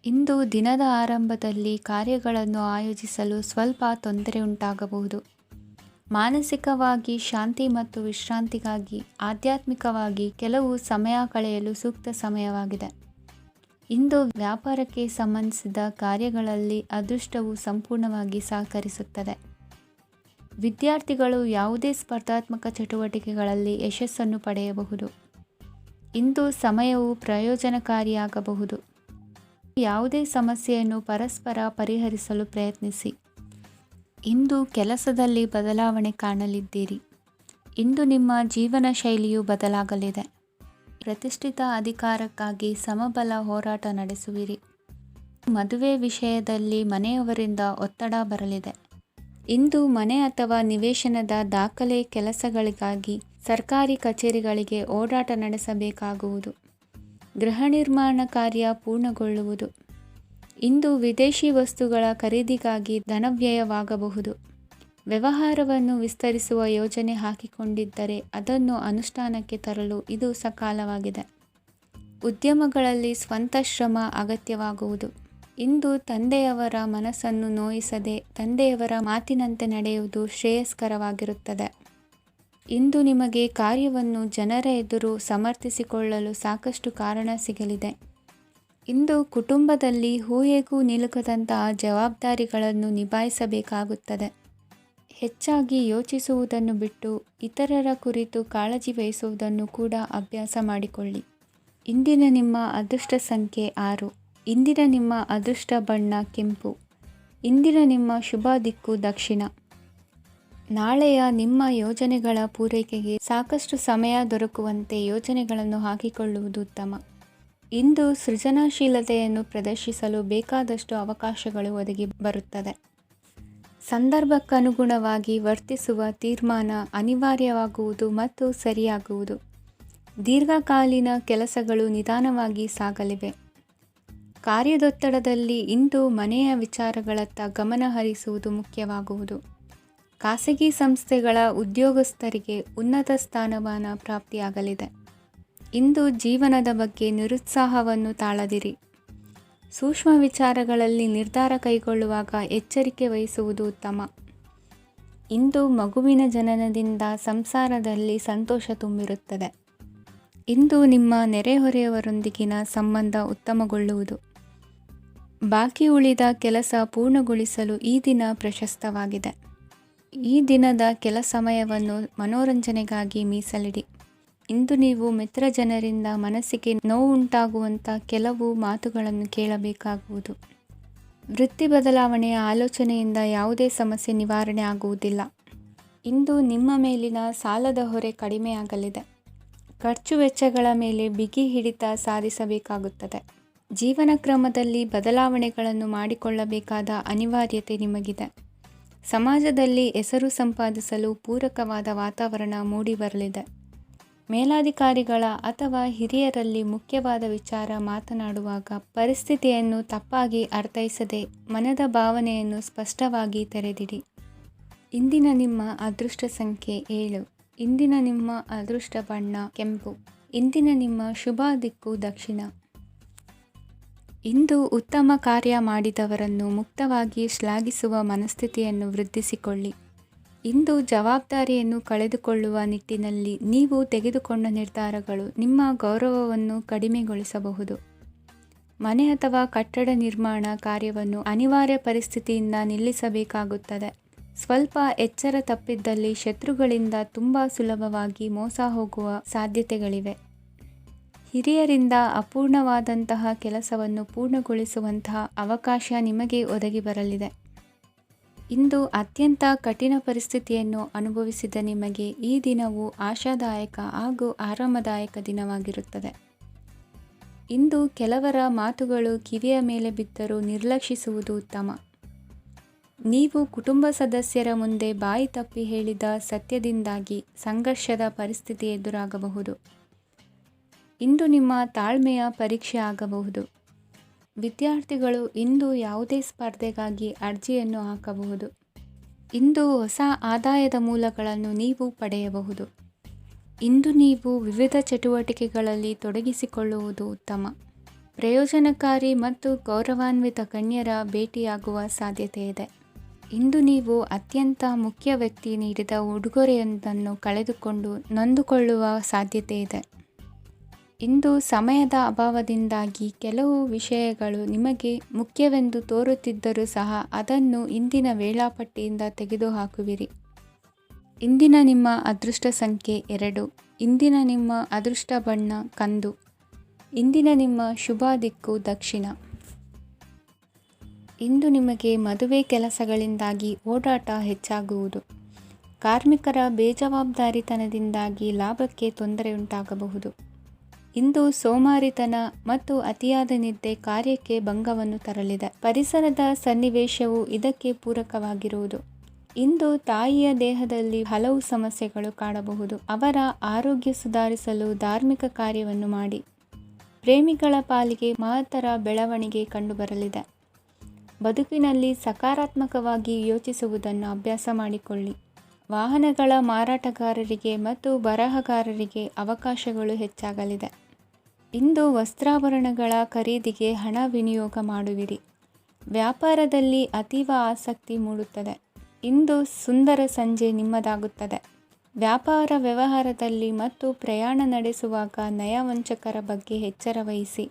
ಇಂದು ದಿನದ ಆರಂಭದಲ್ಲಿ ಕಾರ್ಯಗಳನ್ನು ಆಯೋಜಿಸಲು ಸ್ವಲ್ಪ ತೊಂದರೆ ಉಂಟಾಗಬಹುದು. ಮಾನಸಿಕವಾಗಿ ಶಾಂತಿ ಮತ್ತು ವಿಶ್ರಾಂತಿಗಾಗಿ ಆಧ್ಯಾತ್ಮಿಕವಾಗಿ ಕೆಲವು ಸಮಯ ಕಳೆಯಲು ಸೂಕ್ತ ಸಮಯವಾಗಿದೆ. ಇಂದು ವ್ಯಾಪಾರಕ್ಕೆ ಸಂಬಂಧಿಸಿದ ಕಾರ್ಯಗಳಲ್ಲಿ ಅದೃಷ್ಟವು ಸಂಪೂರ್ಣವಾಗಿ ಸಹಕರಿಸುತ್ತದೆ. ವಿದ್ಯಾರ್ಥಿಗಳು ಯಾವುದೇ ಸ್ಪರ್ಧಾತ್ಮಕ ಚಟುವಟಿಕೆಗಳಲ್ಲಿ ಯಶಸ್ಸನ್ನು ಪಡೆಯಬಹುದು. ಇಂದು ಸಮಯವು ಪ್ರಯೋಜನಕಾರಿಯಾಗಬಹುದು. ಯಾವುದೇ ಸಮಸ್ಯೆಯನ್ನು ಪರಸ್ಪರ ಪರಿಹರಿಸಲು ಪ್ರಯತ್ನಿಸಿ. ಇಂದು ಕೆಲಸದಲ್ಲಿ ಬದಲಾವಣೆ ಕಾಣಲಿದ್ದೀರಿ. ಇಂದು ನಿಮ್ಮ ಜೀವನ ಶೈಲಿಯು ಬದಲಾಗಲಿದೆ. ಪ್ರತಿಷ್ಠಿತ ಅಧಿಕಾರಕ್ಕಾಗಿ ಸಮಬಲ ಹೋರಾಟ ನಡೆಸುವಿರಿ. ಮದುವೆ ವಿಷಯದಲ್ಲಿ ಮನೆಯವರಿಂದ ಒತ್ತಡ ಬರಲಿದೆ. ಇಂದು ಮನೆ ಅಥವಾ ನಿವೇಶನದ ದಾಖಲೆ ಕೆಲಸಗಳಿಗಾಗಿ ಸರ್ಕಾರಿ ಕಚೇರಿಗಳಿಗೆ ಓಡಾಟ ನಡೆಸಬೇಕಾಗುವುದು. ಗೃಹ ನಿರ್ಮಾಣ ಕಾರ್ಯ ಪೂರ್ಣಗೊಳ್ಳುವುದು. ಇಂದು ವಿದೇಶಿ ವಸ್ತುಗಳ ಖರೀದಿಗಾಗಿ ಧನವ್ಯಯವಾಗಬಹುದು. ವ್ಯವಹಾರವನ್ನು ವಿಸ್ತರಿಸುವ ಯೋಜನೆ ಹಾಕಿಕೊಂಡಿದ್ದರೆ ಅದನ್ನು ಅನುಷ್ಠಾನಕ್ಕೆ ತರಲು ಇದು ಸಕಾಲವಾಗಿದೆ. ಉದ್ಯಮಗಳಲ್ಲಿ ಸ್ವಂತ ಶ್ರಮ ಅಗತ್ಯವಾಗುವುದು. ಇಂದು ತಂದೆಯವರ ಮನಸ್ಸನ್ನು ನೋಯಿಸದೆ ತಂದೆಯವರ ಮಾತಿನಂತೆ ನಡೆಯುವುದು ಶ್ರೇಯಸ್ಕರವಾಗಿರುತ್ತದೆ. ಇಂದು ನಿಮಗೆ ಕಾರ್ಯವನ್ನು ಜನರ ಎದುರು ಸಮರ್ಥಿಸಿಕೊಳ್ಳಲು ಸಾಕಷ್ಟು ಕಾರಣ ಸಿಗಲಿದೆ. ಇಂದು ಕುಟುಂಬದಲ್ಲಿ ಊಹೆಗೂ ನಿಲುಕದಂತಹ ಜವಾಬ್ದಾರಿಗಳನ್ನು ನಿಭಾಯಿಸಬೇಕಾಗುತ್ತದೆ. ಹೆಚ್ಚಾಗಿ ಯೋಚಿಸುವುದನ್ನು ಬಿಟ್ಟು ಇತರರ ಕುರಿತು ಕಾಳಜಿ ವಹಿಸುವುದನ್ನು ಕೂಡ ಅಭ್ಯಾಸ ಮಾಡಿಕೊಳ್ಳಿ. ಇಂದಿನ ನಿಮ್ಮ ಅದೃಷ್ಟ ಸಂಖ್ಯೆ 6. ಇಂದಿನ ನಿಮ್ಮ ಅದೃಷ್ಟ ಬಣ್ಣ ಕೆಂಪು. ಇಂದಿನ ನಿಮ್ಮ ಶುಭ ದಿಕ್ಕು ದಕ್ಷಿಣ. ನಾಳೆಯ ನಿಮ್ಮ ಯೋಜನೆಗಳ ಪೂರೈಕೆಗೆ ಸಾಕಷ್ಟು ಸಮಯ ದೊರಕುವಂತೆ ಯೋಜನೆಗಳನ್ನು ಹಾಕಿಕೊಳ್ಳುವುದು ಉತ್ತಮ. ಇಂದು ಸೃಜನಶೀಲತೆಯನ್ನು ಪ್ರದರ್ಶಿಸಲು ಬೇಕಾದಷ್ಟು ಅವಕಾಶಗಳು ಒದಗಿ ಬರುತ್ತದೆ. ಸಂದರ್ಭಕ್ಕನುಗುಣವಾಗಿ ವರ್ತಿಸುವ ತೀರ್ಮಾನ ಅನಿವಾರ್ಯವಾಗುವುದು ಮತ್ತು ಸರಿಯಾಗುವುದು. ದೀರ್ಘಕಾಲೀನ ಕೆಲಸಗಳು ನಿಧಾನವಾಗಿ ಸಾಗಲಿವೆ. ಕಾರ್ಯದೊತ್ತಡದಲ್ಲಿ ಇಂದು ಮನೆಯ ವಿಚಾರಗಳತ್ತ ಗಮನ ಹರಿಸುವುದು ಮುಖ್ಯವಾಗುವುದು. ಖಾಸಗಿ ಸಂಸ್ಥೆಗಳ ಉದ್ಯೋಗಸ್ಥರಿಗೆ ಉನ್ನತ ಸ್ಥಾನಮಾನ ಪ್ರಾಪ್ತಿಯಾಗಲಿದೆ. ಇಂದು ಜೀವನದ ಬಗ್ಗೆ ನಿರುತ್ಸಾಹವನ್ನು ತಾಳದಿರಿ. ಸೂಕ್ಷ್ಮ ವಿಚಾರಗಳಲ್ಲಿ ನಿರ್ಧಾರ ಕೈಗೊಳ್ಳುವಾಗ ಎಚ್ಚರಿಕೆ ವಹಿಸುವುದು ಉತ್ತಮ. ಇಂದು ಮಗುವಿನ ಜನನದಿಂದ ಸಂಸಾರದಲ್ಲಿ ಸಂತೋಷ ತುಂಬಿರುತ್ತದೆ. ಇಂದು ನಿಮ್ಮ ನೆರೆಹೊರೆಯವರೊಂದಿಗಿನ ಸಂಬಂಧ ಉತ್ತಮಗೊಳ್ಳುವುದು. ಬಾಕಿ ಉಳಿದ ಕೆಲಸ ಪೂರ್ಣಗೊಳಿಸಲು ಈ ದಿನ ಪ್ರಶಸ್ತವಾಗಿದೆ. ಈ ದಿನದ ಕೆಲ ಸಮಯವನ್ನು ಮನೋರಂಜನೆಗಾಗಿ ಮೀಸಲಿಡಿ. ಇಂದು ನೀವು ಮಿತ್ರ ಜನರಿಂದ ಮನಸ್ಸಿಗೆ ನೋವುಂಟಾಗುವಂಥ ಕೆಲವು ಮಾತುಗಳನ್ನು ಕೇಳಬೇಕಾಗುವುದು. ವೃತ್ತಿ ಬದಲಾವಣೆಯ ಆಲೋಚನೆಯಿಂದ ಯಾವುದೇ ಸಮಸ್ಯೆ ನಿವಾರಣೆ ಆಗುವುದಿಲ್ಲ. ಇಂದು ನಿಮ್ಮ ಮೇಲಿನ ಸಾಲದ ಹೊರೆ ಕಡಿಮೆಯಾಗಲಿದೆ. ಖರ್ಚು ವೆಚ್ಚಗಳ ಮೇಲೆ ಬಿಗಿ ಹಿಡಿತ ಸಾಧಿಸಬೇಕಾಗುತ್ತದೆ. ಜೀವನ ಕ್ರಮದಲ್ಲಿ ಬದಲಾವಣೆಗಳನ್ನು ಮಾಡಿಕೊಳ್ಳಬೇಕಾದ ಅನಿವಾರ್ಯತೆ ನಿಮಗಿದೆ. ಸಮಾಜದಲ್ಲಿ ಹೆಸರು ಸಂಪಾದಿಸಲು ಪೂರಕವಾದ ವಾತಾವರಣ ಮೂಡಿಬರಲಿದೆ. ಮೇಲಾಧಿಕಾರಿಗಳ ಅಥವಾ ಹಿರಿಯರಲ್ಲಿ ಮುಖ್ಯವಾದ ವಿಚಾರ ಮಾತನಾಡುವಾಗ ಪರಿಸ್ಥಿತಿಯನ್ನು ತಪ್ಪಾಗಿ ಅರ್ಥೈಸದೆ ಮನದ ಭಾವನೆಯನ್ನು ಸ್ಪಷ್ಟವಾಗಿ ತೆರೆದಿಡಿ. ಇಂದಿನ ನಿಮ್ಮ ಅದೃಷ್ಟ ಸಂಖ್ಯೆ 7. ಇಂದಿನ ನಿಮ್ಮ ಅದೃಷ್ಟ ಬಣ್ಣ ಕೆಂಪು. ಇಂದಿನ ನಿಮ್ಮ ಶುಭ ದಿಕ್ಕು ದಕ್ಷಿಣ. ಇಂದು ಉತ್ತಮ ಕಾರ್ಯ ಮಾಡಿದವರನ್ನು ಮುಕ್ತವಾಗಿ ಶ್ಲಾಘಿಸುವ ಮನಸ್ಥಿತಿಯನ್ನು ವೃದ್ಧಿಸಿಕೊಳ್ಳಿ. ಇಂದು ಜವಾಬ್ದಾರಿಯನ್ನು ಕಳೆದುಕೊಳ್ಳುವ ನಿಟ್ಟಿನಲ್ಲಿ ನೀವು ತೆಗೆದುಕೊಂಡ ನಿರ್ಧಾರಗಳು ನಿಮ್ಮ ಗೌರವವನ್ನು ಕಡಿಮೆಗೊಳಿಸಬಹುದು. ಮನೆ ಅಥವಾ ಕಟ್ಟಡ ನಿರ್ಮಾಣ ಕಾರ್ಯವನ್ನು ಅನಿವಾರ್ಯ ಪರಿಸ್ಥಿತಿಯಿಂದ ನಿಲ್ಲಿಸಬೇಕಾಗುತ್ತದೆ. ಸ್ವಲ್ಪ ಎಚ್ಚರ ತಪ್ಪಿದ್ದಲ್ಲಿ ಶತ್ರುಗಳಿಂದ ತುಂಬ ಸುಲಭವಾಗಿ ಮೋಸ ಹೋಗುವ ಸಾಧ್ಯತೆಗಳಿವೆ. ಹಿರಿಯರಿಂದ ಅಪೂರ್ಣವಾದಂತಹ ಕೆಲಸವನ್ನು ಪೂರ್ಣಗೊಳಿಸುವಂತಹ ಅವಕಾಶ ನಿಮಗೆ ಒದಗಿ ಬರಲಿದೆ. ಇಂದು ಅತ್ಯಂತ ಕಠಿಣ ಪರಿಸ್ಥಿತಿಯನ್ನು ಅನುಭವಿಸಿದ ನಿಮಗೆ ಈ ದಿನವು ಆಶಾದಾಯಕ ಹಾಗೂ ಆರಾಮದಾಯಕ ದಿನವಾಗಿರುತ್ತದೆ. ಇಂದು ಕೆಲವರ ಮಾತುಗಳು ಕಿವಿಯ ಮೇಲೆ ಬಿದ್ದರೂ ನಿರ್ಲಕ್ಷಿಸುವುದು ಉತ್ತಮ. ನೀವು ಕುಟುಂಬ ಸದಸ್ಯರ ಮುಂದೆ ಬಾಯಿ ತಪ್ಪಿ ಹೇಳಿದ ಸತ್ಯದಿಂದಾಗಿ ಸಂಘರ್ಷದ ಪರಿಸ್ಥಿತಿ ಎದುರಾಗಬಹುದು. ಇಂದು ನಿಮ್ಮ ತಾಳ್ಮೆಯ ಪರೀಕ್ಷೆ ಆಗಬಹುದು. ವಿದ್ಯಾರ್ಥಿಗಳು ಇಂದು ಯಾವುದೇ ಸ್ಪರ್ಧೆಗಾಗಿ ಅರ್ಜಿಯನ್ನು ಹಾಕಬಹುದು. ಇಂದು ಹೊಸ ಆದಾಯದ ಮೂಲಗಳನ್ನು ನೀವು ಪಡೆಯಬಹುದು. ಇಂದು ನೀವು ವಿವಿಧ ಚಟುವಟಿಕೆಗಳಲ್ಲಿ ತೊಡಗಿಸಿಕೊಳ್ಳುವುದು ಉತ್ತಮ. ಪ್ರಯೋಜನಕಾರಿ ಮತ್ತು ಗೌರವಾನ್ವಿತ ಗಣ್ಯರ ಭೇಟಿಯಾಗುವ ಸಾಧ್ಯತೆ ಇದೆ. ಇಂದು ನೀವು ಅತ್ಯಂತ ಮುಖ್ಯ ವ್ಯಕ್ತಿ ನೀಡಿದ ಉಡುಗೊರೆಯೊಂದನ್ನು ಕಳೆದುಕೊಂಡು ನೊಂದುಕೊಳ್ಳುವ ಸಾಧ್ಯತೆ ಇದೆ. ಇಂದು ಸಮಯದ ಅಭಾವದಿಂದಾಗಿ ಕೆಲವು ವಿಷಯಗಳು ನಿಮಗೆ ಮುಖ್ಯವೆಂದು ತೋರುತ್ತಿದ್ದರೂ ಸಹ ಅದನ್ನು ಇಂದಿನ ವೇಳಾಪಟ್ಟಿಯಿಂದ ತೆಗೆದುಹಾಕುವಿರಿ. ಇಂದಿನ ನಿಮ್ಮ ಅದೃಷ್ಟ ಸಂಖ್ಯೆ 2. ಇಂದಿನ ನಿಮ್ಮ ಅದೃಷ್ಟ ಬಣ್ಣ ಕಂದು. ಇಂದಿನ ನಿಮ್ಮ ಶುಭ ದಿಕ್ಕು ದಕ್ಷಿಣ. ಇಂದು ನಿಮಗೆ ಮದುವೆ ಕೆಲಸಗಳಿಂದಾಗಿ ಓಡಾಟ ಹೆಚ್ಚಾಗುವುದು. ಕಾರ್ಮಿಕರ ಬೇಜವಾಬ್ದಾರಿತನದಿಂದಾಗಿ ಲಾಭಕ್ಕೆ ತೊಂದರೆಯುಂಟಾಗಬಹುದು. ಇಂದು ಸೋಮಾರಿತನ ಮತ್ತು ಅತಿಯಾದ ನಿದ್ದೆ ಕಾರ್ಯಕ್ಕೆ ಭಂಗವನ್ನು ತರಲಿದೆ. ಪರಿಸರದ ಸನ್ನಿವೇಶವು ಇದಕ್ಕೆ ಪೂರಕವಾಗಿರುವುದು. ಇಂದು ತಾಯಿಯ ದೇಹದಲ್ಲಿ ಹಲವು ಸಮಸ್ಯೆಗಳು ಕಾಡಬಹುದು. ಅವರ ಆರೋಗ್ಯ ಸುಧಾರಿಸಲು ಧಾರ್ಮಿಕ ಕಾರ್ಯವನ್ನು ಮಾಡಿ. ಪ್ರೇಮಿಗಳ ಪಾಲಿಗೆ ಮಹತ್ತರ ಬೆಳವಣಿಗೆ ಕಂಡುಬರಲಿದೆ. ಬದುಕಿನಲ್ಲಿ ಸಕಾರಾತ್ಮಕವಾಗಿ ಯೋಚಿಸುವುದನ್ನು ಅಭ್ಯಾಸ ಮಾಡಿಕೊಳ್ಳಿ. ವಾಹನಗಳ ಮಾರಾಟಗಾರರಿಗೆ ಮತ್ತು ಬರಹಗಾರರಿಗೆ ಅವಕಾಶಗಳು ಹೆಚ್ಚಾಗಲಿದೆ. ಇಂದು ವಸ್ತ್ರಾಭರಣಗಳ ಖರೀದಿಗೆ ಹಣ ವಿನಿಯೋಗ ಮಾಡುವಿರಿ. ವ್ಯಾಪಾರದಲ್ಲಿ ಅತೀವ ಆಸಕ್ತಿ ಮೂಡುತ್ತದೆ. ಇಂದು ಸುಂದರ ಸಂಜೆ ನಿಮ್ಮದಾಗುತ್ತದೆ. ವ್ಯಾಪಾರ ವ್ಯವಹಾರದಲ್ಲಿ ಮತ್ತು ಪ್ರಯಾಣ ನಡೆಸುವಾಗ ನಯವಂಚಕರ ಬಗ್ಗೆ ಎಚ್ಚರ ವಹಿಸಿ.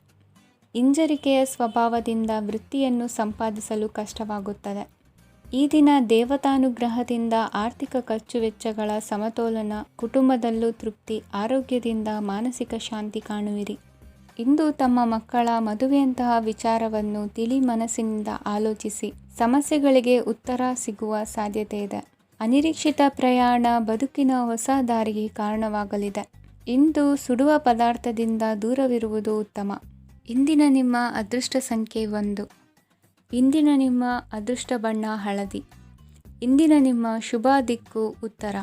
ಹಿಂಜರಿಕೆಯ ಸ್ವಭಾವದಿಂದ ವೃತ್ತಿಯನ್ನು ಸಂಪಾದಿಸಲು ಕಷ್ಟವಾಗುತ್ತದೆ. ಈ ದಿನ ದೇವತಾನುಗ್ರಹದಿಂದ ಆರ್ಥಿಕ ಖರ್ಚು ವೆಚ್ಚಗಳ ಸಮತೋಲನ, ಕುಟುಂಬದಲ್ಲೂ ತೃಪ್ತಿ, ಆರೋಗ್ಯದಿಂದ ಮಾನಸಿಕ ಶಾಂತಿ ಕಾಣುವಿರಿ. ಇಂದು ತಮ್ಮ ಮಕ್ಕಳ ಮದುವೆಯಂತಹ ವಿಚಾರವನ್ನು ತಿಳಿ ಮನಸ್ಸಿನಿಂದ ಆಲೋಚಿಸಿ ಸಮಸ್ಯೆಗಳಿಗೆ ಉತ್ತರ ಸಿಗುವ ಸಾಧ್ಯತೆ ಇದೆ. ಅನಿರೀಕ್ಷಿತ ಪ್ರಯಾಣ ಬದುಕಿನ ಹೊಸ ದಾರಿಗೆ ಕಾರಣವಾಗಲಿದೆ. ಇಂದು ಸುಡುವ ಪದಾರ್ಥದಿಂದ ದೂರವಿರುವುದು ಉತ್ತಮ. ಇಂದಿನ ನಿಮ್ಮ ಅದೃಷ್ಟ ಸಂಖ್ಯೆ 1. ಇಂದಿನ ನಿಮ್ಮ ಅದೃಷ್ಟ ಬಣ್ಣ ಹಳದಿ. ಇಂದಿನ ನಿಮ್ಮ ಶುಭ ದಿಕ್ಕು ಉತ್ತರ.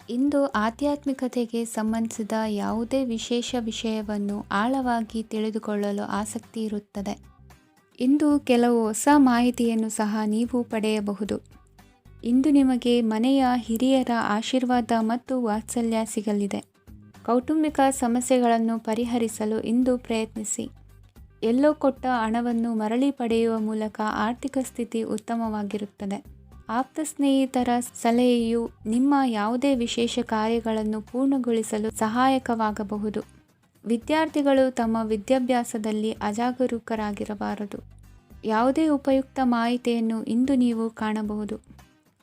ಇಂದು ಆಧ್ಯಾತ್ಮಿಕತೆಗೆ ಸಂಬಂಧಿಸಿದ ಯಾವುದೇ ವಿಶೇಷ ವಿಷಯವನ್ನು ಆಳವಾಗಿ ತಿಳಿದುಕೊಳ್ಳಲು ಆಸಕ್ತಿ ಇರುತ್ತದೆ. ಇಂದು ಕೆಲವು ಹೊಸ ಮಾಹಿತಿಯನ್ನು ಸಹ ನೀವು ಪಡೆಯಬಹುದು. ಇಂದು ನಿಮಗೆ ಮನೆಯ ಹಿರಿಯರ ಆಶೀರ್ವಾದ ಮತ್ತು ವಾತ್ಸಲ್ಯ ಸಿಗಲಿದೆ. ಕೌಟುಂಬಿಕ ಸಮಸ್ಯೆಗಳನ್ನು ಪರಿಹರಿಸಲು ಇಂದು ಪ್ರಯತ್ನಿಸಿ. ಎಲ್ಲೋ ಕೊಟ್ಟ ಹಣವನ್ನು ಮರಳಿ ಪಡೆಯುವ ಮೂಲಕ ಆರ್ಥಿಕ ಸ್ಥಿತಿ ಉತ್ತಮವಾಗಿರುತ್ತದೆ. ಆಪ್ತ ಸ್ನೇಹಿತರ ಸಲಹೆಯು ನಿಮ್ಮ ಯಾವುದೇ ವಿಶೇಷ ಕಾರ್ಯಗಳನ್ನು ಪೂರ್ಣಗೊಳಿಸಲು ಸಹಾಯಕವಾಗಬಹುದು. ವಿದ್ಯಾರ್ಥಿಗಳು ತಮ್ಮ ವಿದ್ಯಾಭ್ಯಾಸದಲ್ಲಿ ಅಜಾಗರೂಕರಾಗಿರಬಾರದು. ಯಾವುದೇ ಉಪಯುಕ್ತ ಮಾಹಿತಿಯನ್ನು ಇಂದು ನೀವು ಕಾಣಬಹುದು.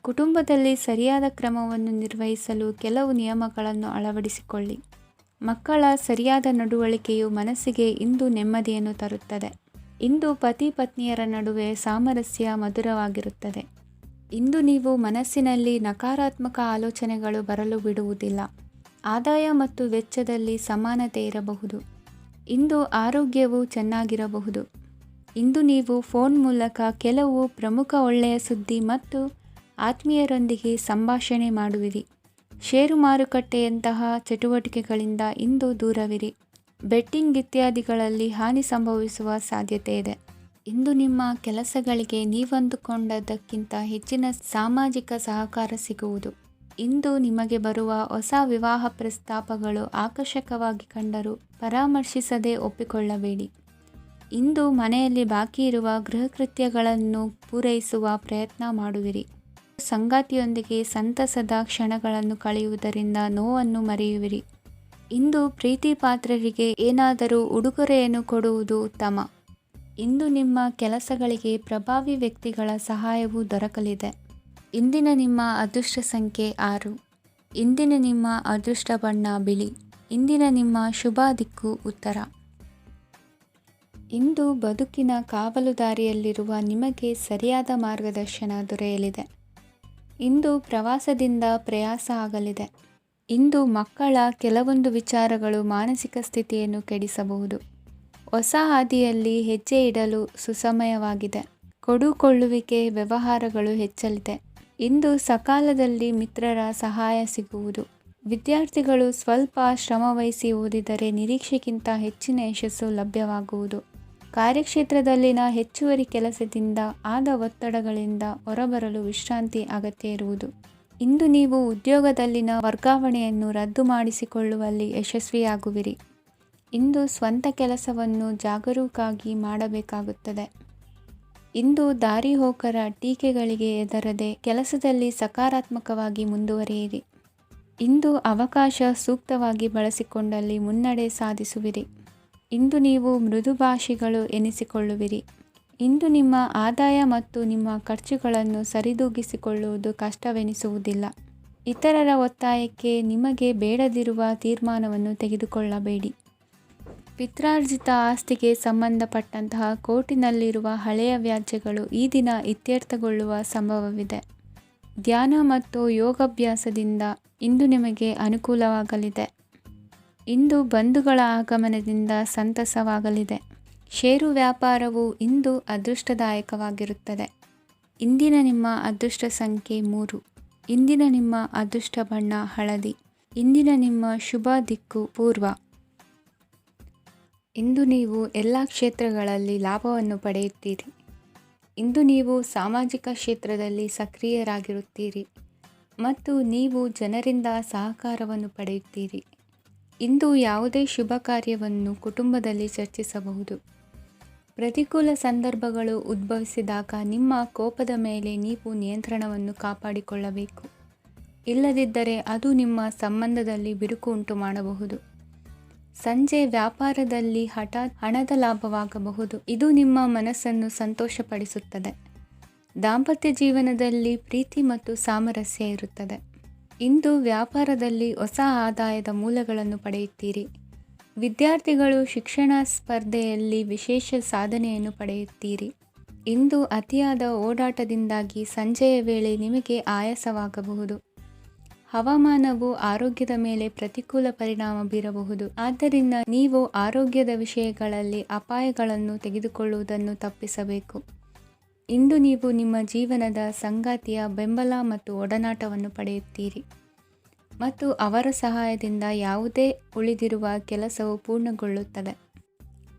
ಕುಟುಂಬದಲ್ಲಿ ಸರಿಯಾದ ಕ್ರಮವನ್ನು ನಿರ್ವಹಿಸಲು ಕೆಲವು ನಿಯಮಗಳನ್ನು ಅಳವಡಿಸಿಕೊಳ್ಳಿ. ಮಕ್ಕಳ ಸರಿಯಾದ ನಡವಳಿಕೆಯು ಮನಸ್ಸಿಗೆ ಇಂದು ನೆಮ್ಮದಿಯನ್ನು ತರುತ್ತದೆ. ಇಂದು ಪತಿ ಪತ್ನಿಯರ ನಡುವೆ ಸಾಮರಸ್ಯ ಮಧುರವಾಗಿರುತ್ತದೆ. ಇಂದು ನೀವು ಮನಸ್ಸಿನಲ್ಲಿ ನಕಾರಾತ್ಮಕ ಆಲೋಚನೆಗಳು ಬರಲು ಬಿಡುವುದಿಲ್ಲ. ಆದಾಯ ಮತ್ತು ವೆಚ್ಚದಲ್ಲಿ ಸಮಾನತೆ ಇರಬಹುದು. ಇಂದು ಆರೋಗ್ಯವು ಚೆನ್ನಾಗಿರಬಹುದು. ಇಂದು ನೀವು ಫೋನ್ ಮೂಲಕ ಕೆಲವು ಪ್ರಮುಖ ಒಳ್ಳೆಯ ಸುದ್ದಿ ಮತ್ತು ಆತ್ಮೀಯರೊಂದಿಗೆ ಸಂಭಾಷಣೆ ಮಾಡುವಿರಿ. ಷೇರು ಮಾರುಕಟ್ಟೆಯಂತಹ ಚಟುವಟಿಕೆಗಳಿಂದ ಇಂದು ದೂರವಿರಿ. ಬೆಟ್ಟಿಂಗ್ ಇತ್ಯಾದಿಗಳಲ್ಲಿ ಹಾನಿ ಸಂಭವಿಸುವ ಸಾಧ್ಯತೆ ಇದೆ. ಇಂದು ನಿಮ್ಮ ಕೆಲಸಗಳಿಗೆ ನೀವಂದುಕೊಂಡದ್ದಕ್ಕಿಂತ ಹೆಚ್ಚಿನ ಸಾಮಾಜಿಕ ಸಹಕಾರ ಸಿಗುವುದು. ಇಂದು ನಿಮಗೆ ಬರುವ ಹೊಸ ವಿವಾಹ ಪ್ರಸ್ತಾಪಗಳು ಆಕರ್ಷಕವಾಗಿ ಕಂಡರೂ ಪರಾಮರ್ಶಿಸದೆ ಒಪ್ಪಿಕೊಳ್ಳಬೇಡಿ. ಇಂದು ಮನೆಯಲ್ಲಿ ಬಾಕಿ ಇರುವ ಗೃಹಕೃತ್ಯಗಳನ್ನು ಪೂರೈಸುವ ಪ್ರಯತ್ನ ಮಾಡುವಿರಿ. ಸಂಗಾತಿಯೊಂದಿಗೆ ಸಂತಸದ ಕ್ಷಣಗಳನ್ನು ಕಳೆಯುವುದರಿಂದ ನೋವನ್ನು ಮರೆಯುವಿರಿ. ಇಂದು ಪ್ರೀತಿ ಪಾತ್ರರಿಗೆ ಏನಾದರೂ ಉಡುಗೊರೆಯನ್ನು ಕೊಡುವುದು ಉತ್ತಮ. ಇಂದು ನಿಮ್ಮ ಕೆಲಸಗಳಿಗೆ ಪ್ರಭಾವಿ ವ್ಯಕ್ತಿಗಳ ಸಹಾಯವು ದೊರಕಲಿದೆ. ಇಂದಿನ ನಿಮ್ಮ ಅದೃಷ್ಟ ಸಂಖ್ಯೆ 6. ಇಂದಿನ ನಿಮ್ಮ ಅದೃಷ್ಟ ಬಣ್ಣ ಬಿಳಿ. ಇಂದಿನ ನಿಮ್ಮ ಶುಭ ದಿಕ್ಕು ಉತ್ತರ. ಇಂದು ಬದುಕಿನ ಕಾವಲುದಾರಿಯಲ್ಲಿರುವ ನಿಮಗೆ ಸರಿಯಾದ ಮಾರ್ಗದರ್ಶನ ದೊರೆಯಲಿದೆ. ಇಂದು ಪ್ರವಾಸದಿಂದ ಪ್ರಯಾಸ ಆಗಲಿದೆ. ಇಂದು ಮಕ್ಕಳ ಕೆಲವೊಂದು ವಿಚಾರಗಳು ಮಾನಸಿಕ ಸ್ಥಿತಿಯನ್ನು ಕೆಡಿಸಬಹುದು. ಹೊಸ ಹಾದಿಯಲ್ಲಿ ಹೆಜ್ಜೆ ಇಡಲು ಸುಸಮಯವಾಗಿದೆ. ಕೊಡುಕೊಳ್ಳುವಿಕೆ ವ್ಯವಹಾರಗಳು ಹೆಚ್ಚಲಿದೆ. ಇಂದು ಸಕಾಲದಲ್ಲಿ ಮಿತ್ರರ ಸಹಾಯ ಸಿಗುವುದು. ವಿದ್ಯಾರ್ಥಿಗಳು ಸ್ವಲ್ಪ ಶ್ರಮವಹಿಸಿ ಓದಿದರೆ ನಿರೀಕ್ಷೆಗಿಂತ ಹೆಚ್ಚಿನ ಯಶಸ್ಸು ಲಭ್ಯವಾಗುವುದು. ಕಾರ್ಯಕ್ಷೇತ್ರದಲ್ಲಿನ ಹೆಚ್ಚುವರಿ ಕೆಲಸದಿಂದ ಆದ ಒತ್ತಡಗಳಿಂದ ಹೊರಬರಲು ವಿಶ್ರಾಂತಿ ಅಗತ್ಯ ಇರುವುದು. ಇಂದು ನೀವು ಉದ್ಯೋಗದಲ್ಲಿನ ವರ್ಗಾವಣೆಯನ್ನು ರದ್ದು ಮಾಡಿಸಿಕೊಳ್ಳುವಲ್ಲಿ ಯಶಸ್ವಿಯಾಗುವಿರಿ. ಇಂದು ಸ್ವಂತ ಕೆಲಸವನ್ನು ಜಾಗರೂಕರಾಗಿ ಮಾಡಬೇಕಾಗುತ್ತದೆ. ಇಂದು ದಾರಿಹೋಕರ ಟೀಕೆಗಳಿಗೆ ಹೆದರದೆ ಕೆಲಸದಲ್ಲಿ ಸಕಾರಾತ್ಮಕವಾಗಿ ಮುಂದುವರಿಯಿರಿ. ಇಂದು ಅವಕಾಶ ಸೂಕ್ತವಾಗಿ ಬಳಸಿಕೊಂಡಲ್ಲಿ ಮುನ್ನಡೆ ಸಾಧಿಸುವಿರಿ. ಇಂದು ನೀವು ಮೃದುಭಾಷಿಗಳು ಎನಿಸಿಕೊಳ್ಳುವಿರಿ. ಇಂದು ನಿಮ್ಮ ಆದಾಯ ಮತ್ತು ನಿಮ್ಮ ಖರ್ಚುಗಳನ್ನು ಸರಿದೂಗಿಸಿಕೊಳ್ಳುವುದು ಕಷ್ಟವೆನಿಸುವುದಿಲ್ಲ. ಇತರರ ಒತ್ತಾಯಕ್ಕೆ ನಿಮಗೆ ಬೇಡದಿರುವ ತೀರ್ಮಾನವನ್ನು ತೆಗೆದುಕೊಳ್ಳಬೇಡಿ. ಪಿತ್ರಾರ್ಜಿತ ಆಸ್ತಿಗೆ ಸಂಬಂಧಪಟ್ಟಂತಹ ಕೋರ್ಟಿನಲ್ಲಿರುವ ಹಳೆಯ ವ್ಯಾಜ್ಯಗಳು ಈ ದಿನ ಇತ್ಯರ್ಥಗೊಳ್ಳುವ ಸಂಭವವಿದೆ. ಧ್ಯಾನ ಮತ್ತು ಯೋಗಾಭ್ಯಾಸದಿಂದ ಇಂದು ನಿಮಗೆ ಅನುಕೂಲವಾಗಲಿದೆ. ಇಂದು ಬಂಧುಗಳ ಆಗಮನದಿಂದ ಸಂತಸವಾಗಲಿದೆ. ಷೇರು ವ್ಯಾಪಾರವು ಇಂದು ಅದೃಷ್ಟದಾಯಕವಾಗಿರುತ್ತದೆ. ಇಂದಿನ ನಿಮ್ಮ ಅದೃಷ್ಟ ಸಂಖ್ಯೆ 3. ಇಂದಿನ ನಿಮ್ಮ ಅದೃಷ್ಟ ಬಣ್ಣ ಹಳದಿ. ಇಂದಿನ ನಿಮ್ಮ ಶುಭ ದಿಕ್ಕು ಪೂರ್ವ. ಇಂದು ನೀವು ಎಲ್ಲ ಕ್ಷೇತ್ರಗಳಲ್ಲಿ ಲಾಭವನ್ನು ಪಡೆಯುತ್ತೀರಿ. ಇಂದು ನೀವು ಸಾಮಾಜಿಕ ಕ್ಷೇತ್ರದಲ್ಲಿ ಸಕ್ರಿಯರಾಗಿರುತ್ತೀರಿ ಮತ್ತು ನೀವು ಜನರಿಂದ ಸಹಕಾರವನ್ನು ಪಡೆಯುತ್ತೀರಿ. ಇಂದು ಯಾವುದೇ ಶುಭ ಕಾರ್ಯವನ್ನು ಕುಟುಂಬದಲ್ಲಿ ಚರ್ಚಿಸಬಹುದು. ಪ್ರತಿಕೂಲ ಸಂದರ್ಭಗಳು ಉದ್ಭವಿಸಿದಾಗ ನಿಮ್ಮ ಕೋಪದ ಮೇಲೆ ನೀವು ನಿಯಂತ್ರಣವನ್ನು ಕಾಪಾಡಿಕೊಳ್ಳಬೇಕು. ಇಲ್ಲದಿದ್ದರೆ ಅದು ನಿಮ್ಮ ಸಂಬಂಧದಲ್ಲಿ ಬಿರುಕು ಉಂಟು ಮಾಡಬಹುದು. ಸಂಜೆ ವ್ಯಾಪಾರದಲ್ಲಿ ಹಠಾತ್ ಹಣದ ಲಾಭವಾಗಬಹುದು. ಇದು ನಿಮ್ಮ ಮನಸ್ಸನ್ನು ಸಂತೋಷಪಡಿಸುತ್ತದೆ. ದಾಂಪತ್ಯ ಜೀವನದಲ್ಲಿ ಪ್ರೀತಿ ಮತ್ತು ಸಾಮರಸ್ಯ ಇರುತ್ತದೆ. ಇಂದು ವ್ಯಾಪಾರದಲ್ಲಿ ಹೊಸ ಆದಾಯದ ಮೂಲಗಳನ್ನು ಪಡೆಯುತ್ತೀರಿ. ವಿದ್ಯಾರ್ಥಿಗಳು ಶಿಕ್ಷಣ ಸ್ಪರ್ಧೆಯಲ್ಲಿ ವಿಶೇಷ ಸಾಧನೆಯನ್ನು ಪಡೆಯುತ್ತೀರಿ. ಇಂದು ಅತಿಯಾದ ಓಡಾಟದಿಂದಾಗಿ ಸಂಜೆಯ ವೇಳೆ ನಿಮಗೆ ಆಯಾಸವಾಗಬಹುದು. ಹವಾಮಾನವು ಆರೋಗ್ಯದ ಮೇಲೆ ಪ್ರತಿಕೂಲ ಪರಿಣಾಮ ಬೀರಬಹುದು. ಆದ್ದರಿಂದ ನೀವು ಆರೋಗ್ಯದ ವಿಷಯಗಳಲ್ಲಿ ಅಪಾಯಗಳನ್ನು ತೆಗೆದುಕೊಳ್ಳುವುದನ್ನು ತಪ್ಪಿಸಬೇಕು. ಇಂದು ನೀವು ನಿಮ್ಮ ಜೀವನದ ಸಂಗಾತಿಯ ಬೆಂಬಲ ಮತ್ತು ಒಡನಾಟವನ್ನು ಪಡೆಯುತ್ತೀರಿ ಮತ್ತು ಅವರ ಸಹಾಯದಿಂದ ಯಾವುದೇ ಉಳಿದಿರುವ ಕೆಲಸವು ಪೂರ್ಣಗೊಳ್ಳುತ್ತದೆ.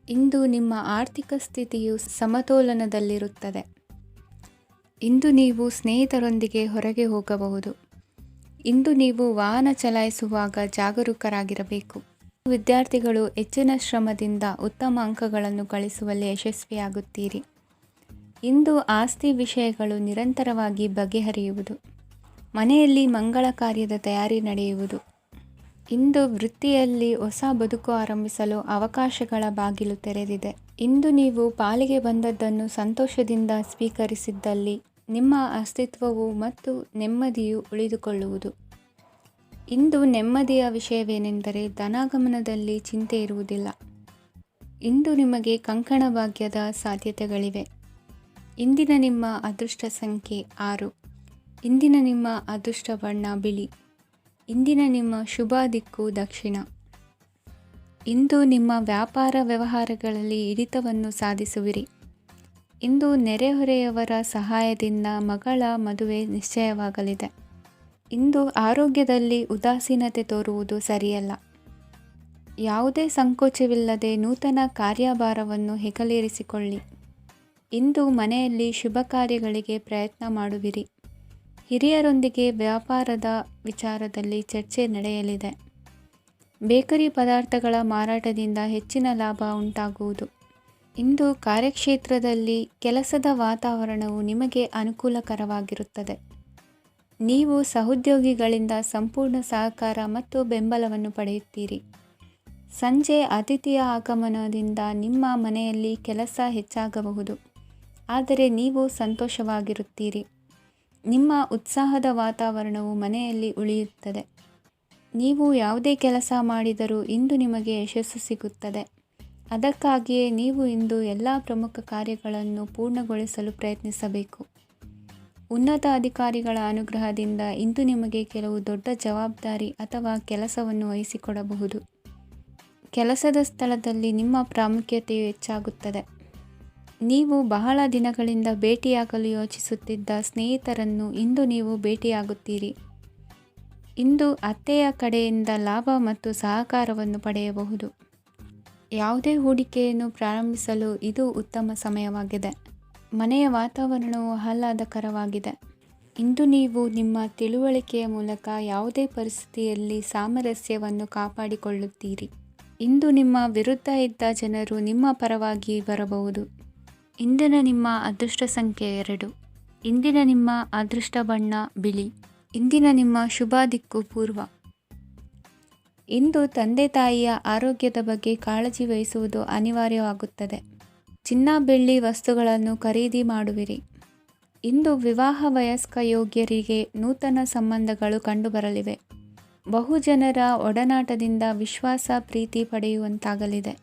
ಇಂದು ನಿಮ್ಮ ಆರ್ಥಿಕ ಸ್ಥಿತಿಯು ಸಮತೋಲನದಲ್ಲಿರುತ್ತದೆ. ಇಂದು ನೀವು ಸ್ನೇಹಿತರೊಂದಿಗೆ ಹೊರಗೆ ಹೋಗಬಹುದು. ಇಂದು ನೀವು ವಾಹನ ಚಲಾಯಿಸುವಾಗ ಜಾಗರೂಕರಾಗಿರಬೇಕು. ವಿದ್ಯಾರ್ಥಿಗಳು ಹೆಚ್ಚಿನ ಶ್ರಮದಿಂದ ಉತ್ತಮ ಅಂಕಗಳನ್ನು ಗಳಿಸುವಲ್ಲಿ ಯಶಸ್ವಿಯಾಗುತ್ತೀರಿ. ಇಂದು ಆಸ್ತಿ ವಿಷಯಗಳು ನಿರಂತರವಾಗಿ ಬಗೆಹರಿಯುವುದು. ಮನೆಯಲ್ಲಿ ಮಂಗಳ ಕಾರ್ಯದ ತಯಾರಿ ನಡೆಯುವುದು. ಇಂದು ವೃತ್ತಿಯಲ್ಲಿ ಹೊಸ ಬದುಕು ಆರಂಭಿಸಲು ಅವಕಾಶಗಳ ಬಾಗಿಲು ತೆರೆದಿದೆ. ಇಂದು ನೀವು ಪಾಲಿಗೆ ಬಂದದ್ದನ್ನು ಸಂತೋಷದಿಂದ ಸ್ವೀಕರಿಸಿದ್ದಲ್ಲಿ ನಿಮ್ಮ ಅಸ್ತಿತ್ವವು ಮತ್ತು ನೆಮ್ಮದಿಯು ಉಳಿದುಕೊಳ್ಳುವುದು. ಇಂದು ನೆಮ್ಮದಿಯ ವಿಷಯವೇನೆಂದರೆ ಧನಾಗಮನದಲ್ಲಿ ಚಿಂತೆ ಇರುವುದಿಲ್ಲ. ಇಂದು ನಿಮಗೆ ಕಂಕಣ ಭಾಗ್ಯದ ಸಾಧ್ಯತೆಗಳಿವೆ. ಇಂದಿನ ನಿಮ್ಮ ಅದೃಷ್ಟ ಸಂಖ್ಯೆ 6. ಇಂದಿನ ನಿಮ್ಮ ಅದೃಷ್ಟ ಬಣ್ಣ ಬಿಳಿ. ಇಂದಿನ ನಿಮ್ಮ ಶುಭ ದಿಕ್ಕು ದಕ್ಷಿಣ. ಇಂದು ನಿಮ್ಮ ವ್ಯಾಪಾರ ವ್ಯವಹಾರಗಳಲ್ಲಿ ಹಿಡಿತವನ್ನು ಸಾಧಿಸುವಿರಿ. ಇಂದು ನೆರೆಹೊರೆಯವರ ಸಹಾಯದಿಂದ ಮಗಳ ಮದುವೆ ನಿಶ್ಚಯವಾಗಲಿದೆ. ಇಂದು ಆರೋಗ್ಯದಲ್ಲಿ ಉದಾಸೀನತೆ ತೋರುವುದು ಸರಿಯಲ್ಲ. ಯಾವುದೇ ಸಂಕೋಚವಿಲ್ಲದೆ ನೂತನ ಕಾರ್ಯಭಾರವನ್ನು ಹೆಗಲೇರಿಸಿಕೊಳ್ಳಿ. ಇಂದು ಮನೆಯಲ್ಲಿ ಶುಭ ಕಾರ್ಯಗಳಿಗೆ ಪ್ರಯತ್ನ ಮಾಡುವಿರಿ. ಹಿರಿಯರೊಂದಿಗೆ ವ್ಯಾಪಾರದ ವಿಚಾರದಲ್ಲಿ ಚರ್ಚೆ ನಡೆಯಲಿದೆ. ಬೇಕರಿ ಪದಾರ್ಥಗಳ ಮಾರಾಟದಿಂದ ಹೆಚ್ಚಿನ ಲಾಭ ಉಂಟಾಗುವುದು. ಇಂದು ಕಾರ್ಯಕ್ಷೇತ್ರದಲ್ಲಿ ಕೆಲಸದ ವಾತಾವರಣವು ನಿಮಗೆ ಅನುಕೂಲಕರವಾಗಿರುತ್ತದೆ. ನೀವು ಸಹೋದ್ಯೋಗಿಗಳಿಂದ ಸಂಪೂರ್ಣ ಸಹಕಾರ ಮತ್ತು ಬೆಂಬಲವನ್ನು ಪಡೆಯುತ್ತೀರಿ. ಸಂಜೆ ಅತಿಥಿಯ ಆಗಮನದಿಂದ ನಿಮ್ಮ ಮನೆಯಲ್ಲಿ ಕೆಲಸ ಹೆಚ್ಚಾಗಬಹುದು, ಆದರೆ ನೀವು ಸಂತೋಷವಾಗಿರುತ್ತೀರಿ. ನಿಮ್ಮ ಉತ್ಸಾಹದ ವಾತಾವರಣವು ಮನೆಯಲ್ಲಿ ಉಳಿಯುತ್ತದೆ. ನೀವು ಯಾವುದೇ ಕೆಲಸ ಮಾಡಿದರೂ ಇಂದು ನಿಮಗೆ ಯಶಸ್ಸು ಸಿಗುತ್ತದೆ. ಅದಕ್ಕಾಗಿಯೇ ನೀವು ಇಂದು ಎಲ್ಲ ಪ್ರಮುಖ ಕಾರ್ಯಗಳನ್ನು ಪೂರ್ಣಗೊಳಿಸಲು ಪ್ರಯತ್ನಿಸಬೇಕು. ಉನ್ನತ ಅಧಿಕಾರಿಗಳ ಅನುಗ್ರಹದಿಂದ ಇಂದು ನಿಮಗೆ ಕೆಲವು ದೊಡ್ಡ ಜವಾಬ್ದಾರಿ ಅಥವಾ ಕೆಲಸವನ್ನು ವಹಿಸಿಕೊಡಬಹುದು. ಕೆಲಸದ ಸ್ಥಳದಲ್ಲಿ ನಿಮ್ಮ ಪ್ರಾಮುಖ್ಯತೆಯು ಹೆಚ್ಚಾಗುತ್ತದೆ. ನೀವು ಬಹಳ ದಿನಗಳಿಂದ ಭೇಟಿಯಾಗಲು ಯೋಚಿಸುತ್ತಿದ್ದ ಸ್ನೇಹಿತರನ್ನು ಇಂದು ನೀವು ಭೇಟಿಯಾಗುತ್ತೀರಿ. ಇಂದು ಅತ್ತೆಯ ಕಡೆಯಿಂದ ಲಾಭ ಮತ್ತು ಸಹಕಾರವನ್ನು ಪಡೆಯಬಹುದು. ಯಾವುದೇ ಹೂಡಿಕೆಯನ್ನು ಪ್ರಾರಂಭಿಸಲು ಇದು ಉತ್ತಮ ಸಮಯವಾಗಿದೆ. ಮನೆಯ ವಾತಾವರಣವು ಆಹ್ಲಾದಕರವಾಗಿದೆ. ಇಂದು ನೀವು ನಿಮ್ಮ ತಿಳುವಳಿಕೆಯ ಮೂಲಕ ಯಾವುದೇ ಪರಿಸ್ಥಿತಿಯಲ್ಲಿ ಸಾಮರಸ್ಯವನ್ನು ಕಾಪಾಡಿಕೊಳ್ಳುತ್ತೀರಿ. ಇಂದು ನಿಮ್ಮ ವಿರುದ್ಧ ಇದ್ದ ಜನರು ನಿಮ್ಮ ಪರವಾಗಿ ಬರಬಹುದು. ಇಂದಿನ ನಿಮ್ಮ ಅದೃಷ್ಟ ಸಂಖ್ಯೆ 2. ಇಂದಿನ ನಿಮ್ಮ ಅದೃಷ್ಟ ಬಣ್ಣ ಬಿಳಿ. ಇಂದಿನ ನಿಮ್ಮ ಶುಭ ದಿಕ್ಕು ಪೂರ್ವ. ಇಂದು ತಂದೆ ತಾಯಿಯ ಆರೋಗ್ಯದ ಬಗ್ಗೆ ಕಾಳಜಿ ವಹಿಸುವುದು ಅನಿವಾರ್ಯವಾಗುತ್ತದೆ. ಚಿನ್ನ ಬೆಳ್ಳಿ ವಸ್ತುಗಳನ್ನು ಖರೀದಿ ಮಾಡುವಿರಿ. ಇಂದು ವಿವಾಹ ವಯಸ್ಕ ಯೋಗ್ಯರಿಗೆ ನೂತನ ಸಂಬಂಧಗಳು ಕಂಡುಬರಲಿವೆ. ಬಹುಜನರ ಒಡನಾಟದಿಂದ ವಿಶ್ವಾಸ ಪ್ರೀತಿ ಪಡೆಯುವಂತಾಗಲಿದೆ.